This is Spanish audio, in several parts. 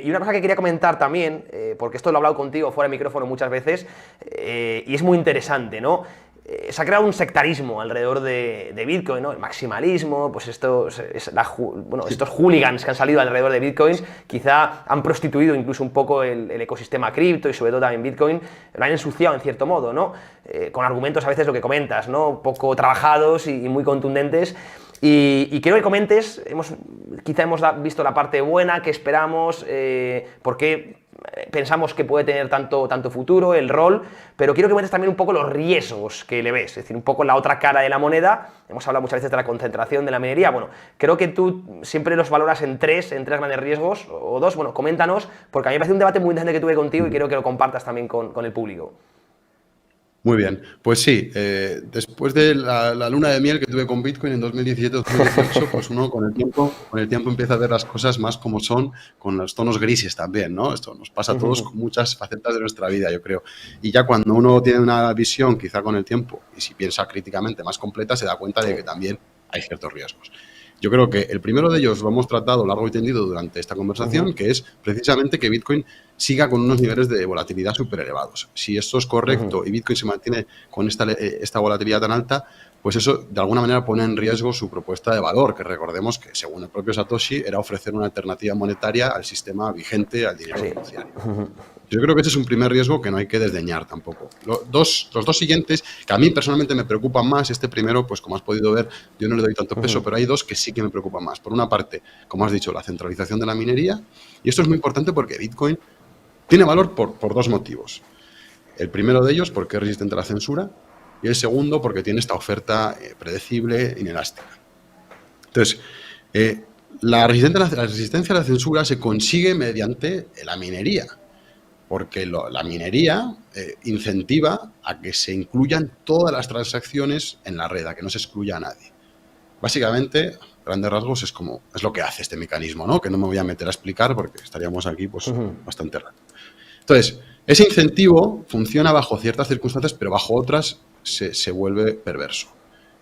Y una cosa que quería comentar también, porque esto lo he hablado contigo fuera de micrófono muchas veces, y es muy interesante, ¿no? Se ha creado un sectarismo alrededor de Bitcoin, ¿no? El maximalismo, pues estos hooligans que han salido alrededor de Bitcoin, quizá han prostituido incluso un poco el ecosistema cripto y sobre todo también Bitcoin, lo han ensuciado en cierto modo, ¿no? Con argumentos a veces lo que comentas, ¿no? Poco trabajados y muy contundentes. Y quiero que comentes, quizá hemos visto la parte buena que esperamos, por qué pensamos que puede tener tanto futuro, el rol, pero quiero que comentes también un poco los riesgos que le ves, es decir, un poco la otra cara de la moneda. Hemos hablado muchas veces de la concentración de la minería. Bueno, creo que tú siempre los valoras en tres grandes riesgos, o dos. Bueno, coméntanos, porque a mí me parece un debate muy interesante que tuve contigo y quiero que lo compartas también con el público. Muy bien, pues sí, después de la luna de miel que tuve con Bitcoin en 2017-2018, pues uno con el tiempo empieza a ver las cosas más como son, con los tonos grises también, ¿no? Esto nos pasa a todos con muchas facetas de nuestra vida, yo creo. Y ya cuando uno tiene una visión, quizá con el tiempo, y si piensa críticamente más completa, se da cuenta de que también hay ciertos riesgos. Yo creo que el primero de ellos lo hemos tratado largo y tendido durante esta conversación, que es precisamente que Bitcoin siga con unos niveles de volatilidad súper elevados. Si esto es correcto y Bitcoin se mantiene con esta volatilidad tan alta, pues eso de alguna manera pone en riesgo su propuesta de valor, que recordemos que según el propio Satoshi era ofrecer una alternativa monetaria al sistema vigente, al dinero fiduciario. Yo creo que ese es un primer riesgo que no hay que desdeñar tampoco. Los dos siguientes, que a mí personalmente me preocupan más, este primero, pues como has podido ver, yo no le doy tanto peso, pero hay dos que sí que me preocupan más. Por una parte, como has dicho, la centralización de la minería, y esto es muy importante porque Bitcoin tiene valor por dos motivos. El primero de ellos, porque es resistente a la censura, y el segundo, porque tiene esta oferta predecible, inelástica. Entonces, la resistencia a la censura se consigue mediante la minería, porque la minería incentiva a que se incluyan todas las transacciones en la red, a que no se excluya a nadie. Básicamente, grandes rasgos, es lo que hace este mecanismo, ¿no? Que no me voy a meter a explicar porque estaríamos aquí pues, bastante rato. Entonces, ese incentivo funciona bajo ciertas circunstancias, pero bajo otras se vuelve perverso.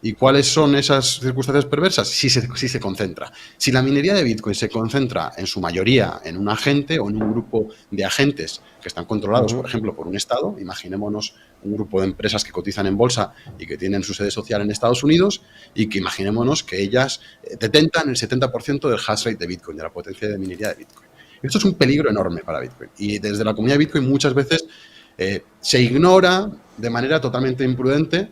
¿Y cuáles son esas circunstancias perversas? Si se concentra. Si la minería de Bitcoin se concentra en su mayoría en un agente o en un grupo de agentes que están controlados, por ejemplo, por un Estado, imaginémonos un grupo de empresas que cotizan en bolsa y que tienen su sede social en Estados Unidos, y que imaginémonos que ellas detentan el 70% del hash rate de Bitcoin, de la potencia de minería de Bitcoin. Esto es un peligro enorme para Bitcoin. Y desde la comunidad de Bitcoin muchas veces se ignora de manera totalmente imprudente.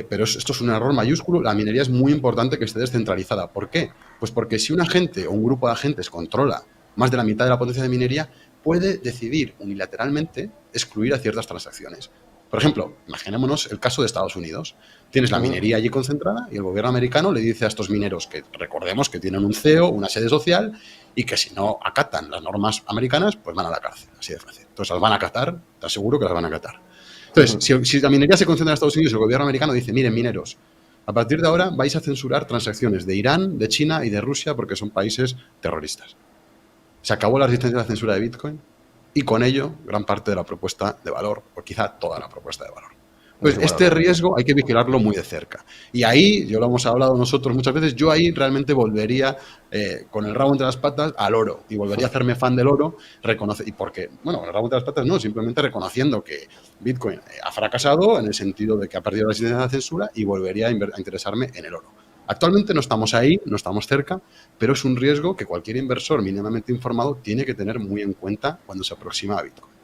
Pero esto es un error mayúsculo. La minería es muy importante que esté descentralizada. ¿Por qué? Pues porque si un agente o un grupo de agentes controla más de la mitad de la potencia de minería, puede decidir unilateralmente excluir a ciertas transacciones. Por ejemplo, imaginémonos el caso de Estados Unidos. Tienes la minería allí concentrada y el gobierno americano le dice a estos mineros que recordemos que tienen un CEO, una sede social, y que si no acatan las normas americanas, pues van a la cárcel. Así de fácil. Entonces las van a acatar, te aseguro que las van a acatar. Entonces, si la minería se concentra en Estados Unidos, el gobierno americano dice, miren, mineros, a partir de ahora vais a censurar transacciones de Irán, de China y de Rusia porque son países terroristas. Se acabó la resistencia a la censura de Bitcoin y con ello gran parte de la propuesta de valor, o quizá toda la propuesta de valor. Pues este riesgo hay que vigilarlo muy de cerca. Y ahí, yo lo hemos hablado nosotros muchas veces, yo ahí realmente volvería con el rabo entre las patas al oro y volvería a hacerme fan del oro, y porque, bueno, con el rabo entre las patas no, simplemente reconociendo que Bitcoin ha fracasado en el sentido de que ha perdido la resistencia a la censura, y volvería a interesarme en el oro. Actualmente no estamos ahí, no estamos cerca, pero es un riesgo que cualquier inversor mínimamente informado tiene que tener muy en cuenta cuando se aproxima a Bitcoin.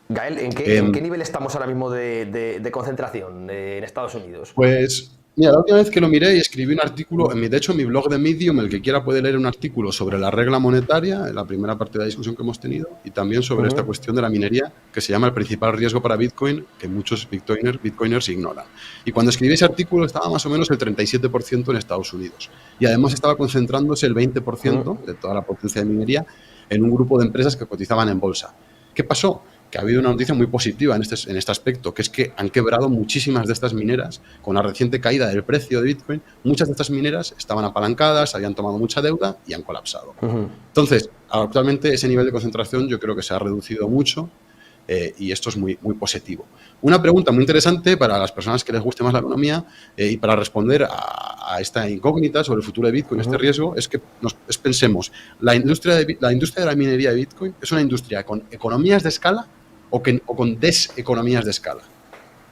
Gael, ¿en qué nivel estamos ahora mismo de concentración en Estados Unidos? Pues, mira, la última vez que lo miré y escribí un artículo, de hecho en mi blog de Medium, el que quiera puede leer un artículo sobre la regla monetaria, en la primera parte de la discusión que hemos tenido, y también sobre esta cuestión de la minería, que se llama el principal riesgo para Bitcoin, que muchos bitcoiners ignoran. Y cuando escribí ese artículo estaba más o menos el 37% en Estados Unidos. Y además estaba concentrándose el 20% de toda la potencia de minería en un grupo de empresas que cotizaban en bolsa. ¿Qué pasó? Que ha habido una noticia muy positiva en este aspecto, que es que han quebrado muchísimas de estas mineras con la reciente caída del precio de Bitcoin. Muchas de estas mineras estaban apalancadas, habían tomado mucha deuda y han colapsado. Entonces, actualmente ese nivel de concentración yo creo que se ha reducido mucho. y esto es muy, muy positivo. Una pregunta muy interesante para las personas que les guste más la economía y para responder a esta incógnita sobre el futuro de Bitcoin, este riesgo, es que pensemos, la industria de la minería de Bitcoin es una industria con economías de escala o con deseconomías de escala.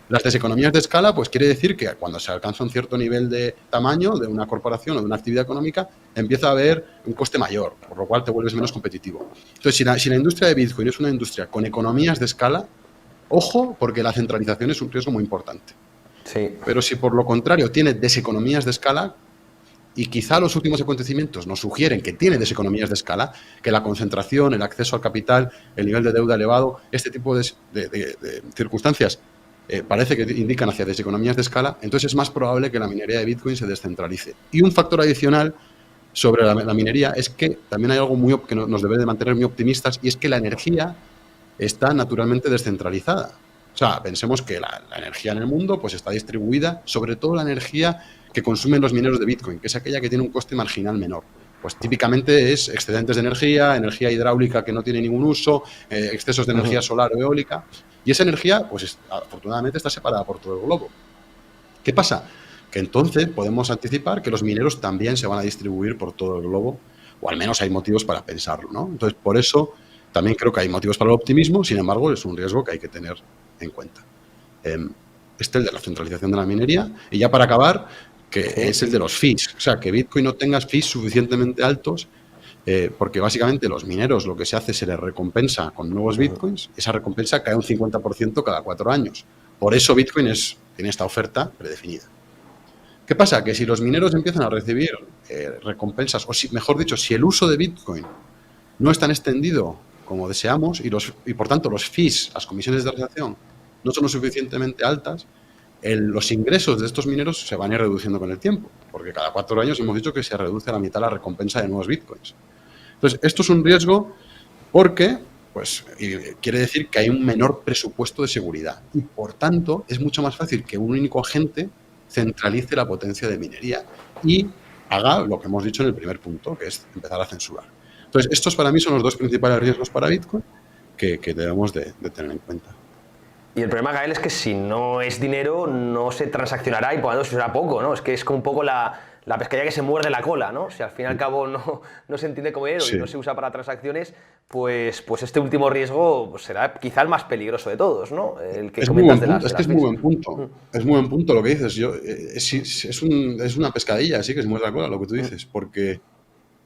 Las deseconomías de escala, pues quiere decir que cuando se alcanza un cierto nivel de tamaño de una corporación o de una actividad económica, empieza a haber un coste mayor, por lo cual te vuelves menos competitivo. Entonces, si la industria de Bitcoin es una industria con economías de escala, ojo, porque la centralización es un riesgo muy importante. Sí. Pero si por lo contrario tiene deseconomías de escala, y quizá los últimos acontecimientos nos sugieren que tiene deseconomías de escala, que la concentración, el acceso al capital, el nivel de deuda elevado, este tipo de circunstancias parece que indican hacia deseconomías de escala, entonces es más probable que la minería de Bitcoin se descentralice. Y un factor adicional sobre la minería es que también hay algo que nos debe de mantener muy optimistas, y es que la energía está naturalmente descentralizada. O sea, pensemos que la energía en el mundo pues está distribuida, sobre todo la energía que consumen los mineros de Bitcoin, que es aquella que tiene un coste marginal menor. Pues típicamente es excedentes de energía hidráulica que no tiene ningún uso, excesos de energía solar o eólica. Y esa energía, pues afortunadamente está separada por todo el globo. ¿Qué pasa? Que entonces podemos anticipar que los mineros también se van a distribuir por todo el globo, o al menos hay motivos para pensarlo, ¿no? Entonces, por eso también creo que hay motivos para el optimismo, sin embargo, es un riesgo que hay que tener en cuenta. Este es el de la centralización de la minería. Y ya para acabar, que es el de los fees. O sea, que Bitcoin no tenga fees suficientemente altos, porque básicamente los mineros lo que se hace se les recompensa con nuevos Bitcoins. Esa recompensa cae un 50% cada 4 años. Por eso Bitcoin tiene esta oferta predefinida. ¿Qué pasa? Que si los mineros empiezan a recibir recompensas, o mejor dicho, si el uso de Bitcoin no es tan extendido como deseamos y por tanto los fees, las comisiones de transacción, no son lo suficientemente altas, los ingresos de estos mineros se van a ir reduciendo con el tiempo, porque cada 4 años hemos dicho que se reduce a la mitad la recompensa de nuevos Bitcoins. Entonces, esto es un riesgo porque quiere decir que hay un menor presupuesto de seguridad y, por tanto, es mucho más fácil que un único agente centralice la potencia de minería y haga lo que hemos dicho en el primer punto, que es empezar a censurar. Entonces, estos para mí son los 2 principales riesgos para Bitcoin que debemos de tener en cuenta. Y el problema, Gael, es que si no es dinero, no se transaccionará y por lo tanto se usará poco, ¿no? Es que es como un poco la pescadilla que se muerde la cola, ¿no? Si al fin y al cabo no se entiende como dinero y no se usa para transacciones, pues este último riesgo será quizá el más peligroso de todos, ¿no? El que comentas de las Es que es muy buen punto. Es muy buen punto lo que dices. Es una pescadilla, así que se muerde la cola lo que tú dices, porque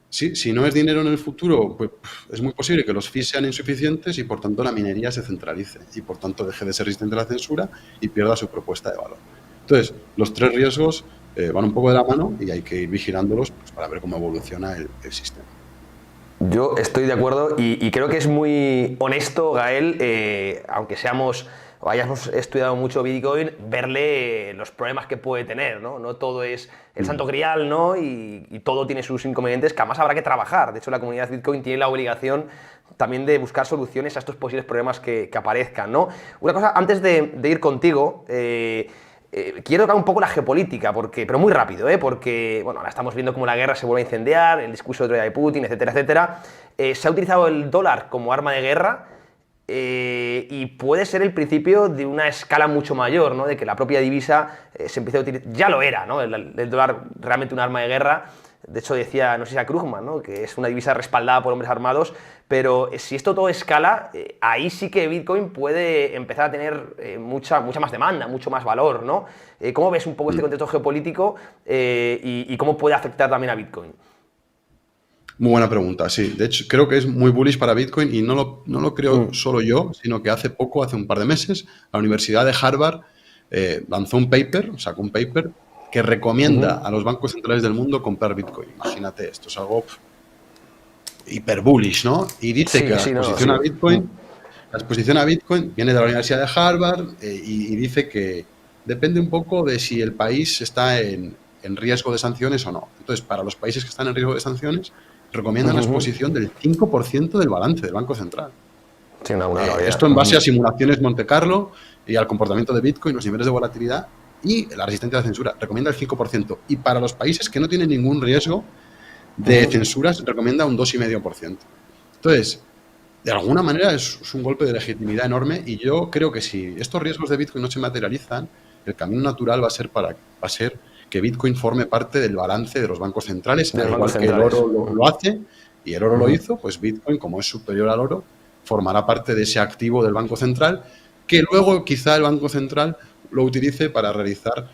si no es dinero en el futuro, pues es muy posible que los fees sean insuficientes y por tanto la minería se centralice y por tanto deje de ser resistente a la censura y pierda su propuesta de valor. Entonces, los 3 riesgos van un poco de la mano y hay que ir vigilándolos para ver cómo evoluciona el sistema. Yo estoy de acuerdo y creo que es muy honesto, Gael, aunque hayamos estudiado mucho Bitcoin, verle los problemas que puede tener, ¿no? No todo es el santo grial, ¿no? Y todo tiene sus inconvenientes que además habrá que trabajar. De hecho, la comunidad Bitcoin tiene la obligación también de buscar soluciones a estos posibles problemas que aparezcan, ¿no? Una cosa, antes de ir contigo, quiero tocar un poco la geopolítica, pero muy rápido, porque bueno, ahora estamos viendo cómo la guerra se vuelve a incendiar, el discurso de Troya de Putin, etcétera, etcétera. Se ha utilizado el dólar como arma de guerra y puede ser el principio de una escala mucho mayor, ¿no? De que la propia divisa se empiece a utilizar. Ya lo era, ¿no? El dólar realmente un arma de guerra. De hecho decía, no sé si era Krugman, ¿no? Que es una divisa respaldada por hombres armados, pero si esto todo escala, ahí sí que Bitcoin puede empezar a tener mucha más demanda, mucho más valor, ¿no? ¿Cómo ves un poco este contexto geopolítico y cómo puede afectar también a Bitcoin? Muy buena pregunta, sí. De hecho, creo que es muy bullish para Bitcoin y no lo creo solo yo, sino que hace un par de meses, la Universidad de Harvard sacó un paper que recomienda a los bancos centrales del mundo comprar Bitcoin. Imagínate, esto es algo hiper bullish, ¿no? Y dice que la exposición a Bitcoin viene de la Universidad de Harvard y dice que depende un poco de si el país está en riesgo de sanciones o no. Entonces, para los países que están en riesgo de sanciones, recomiendan la exposición del 5% del balance del Banco Central. Sí, esto en base a simulaciones Monte Carlo y al comportamiento de Bitcoin, los niveles de volatilidad y la resistencia a la censura. Recomienda el 5%. Y para los países que no tienen ningún riesgo de censuras, recomienda un 2,5%. Entonces, de alguna manera es un golpe de legitimidad enorme, y yo creo que si estos riesgos de Bitcoin no se materializan, el camino natural va a ser que Bitcoin forme parte del balance de los bancos centrales, al igual que el oro lo hace, y el oro lo hizo, pues Bitcoin, como es superior al oro, formará parte de ese activo del Banco Central, que luego quizá el Banco Central lo utilice para realizar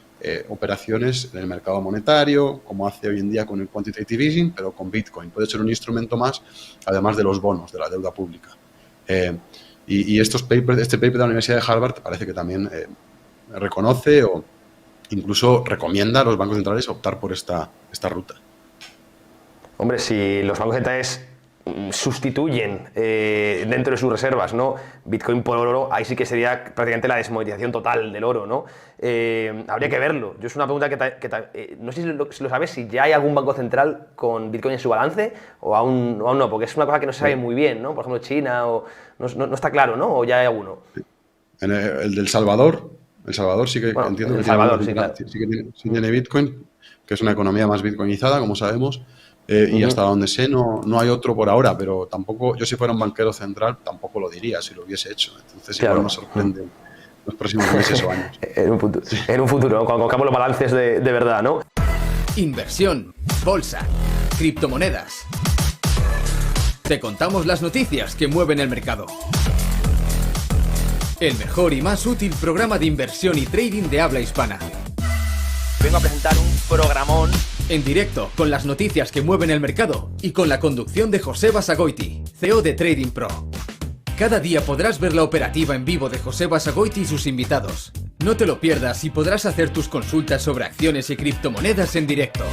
operaciones en el mercado monetario, como hace hoy en día con el quantitative easing, pero con Bitcoin. Puede ser un instrumento más, además de los bonos, de la deuda pública. Este paper de la Universidad de Harvard parece que también reconoce o incluso recomienda a los bancos centrales optar por esta ruta. Hombre, si los bancos centrales sustituyen dentro de sus reservas, ¿no?, Bitcoin por oro, ahí sí que sería prácticamente la desmonetización total del oro, ¿no? Habría que verlo. Yo es una pregunta que no sé si lo sabes, si ya hay algún banco central con Bitcoin en su balance o aún no, porque es una cosa que no se sabe muy bien, ¿no? Por ejemplo, China, o no está claro, ¿no? ¿O ya hay alguno? En el del Salvador. El Salvador sí que entiendo que tiene Bitcoin, que es una economía más bitcoinizada, como sabemos. Y hasta donde sé no hay otro por ahora, pero tampoco, yo si fuera un banquero central tampoco lo diría si lo hubiese hecho. Entonces claro, igual nos sorprende los próximos meses o años. En un futuro, cuando cogamos los balances de verdad, ¿no? Inversión, bolsa, criptomonedas. Te contamos las noticias que mueven el mercado. El mejor y más útil programa de inversión y trading de habla hispana. Vengo a presentar un programón en directo, con las noticias que mueven el mercado y con la conducción de Joseba Sagoiti, CEO de Trading Pro. Cada día podrás ver la operativa en vivo de Joseba Sagoiti y sus invitados. No te lo pierdas y podrás hacer tus consultas sobre acciones y criptomonedas en directo.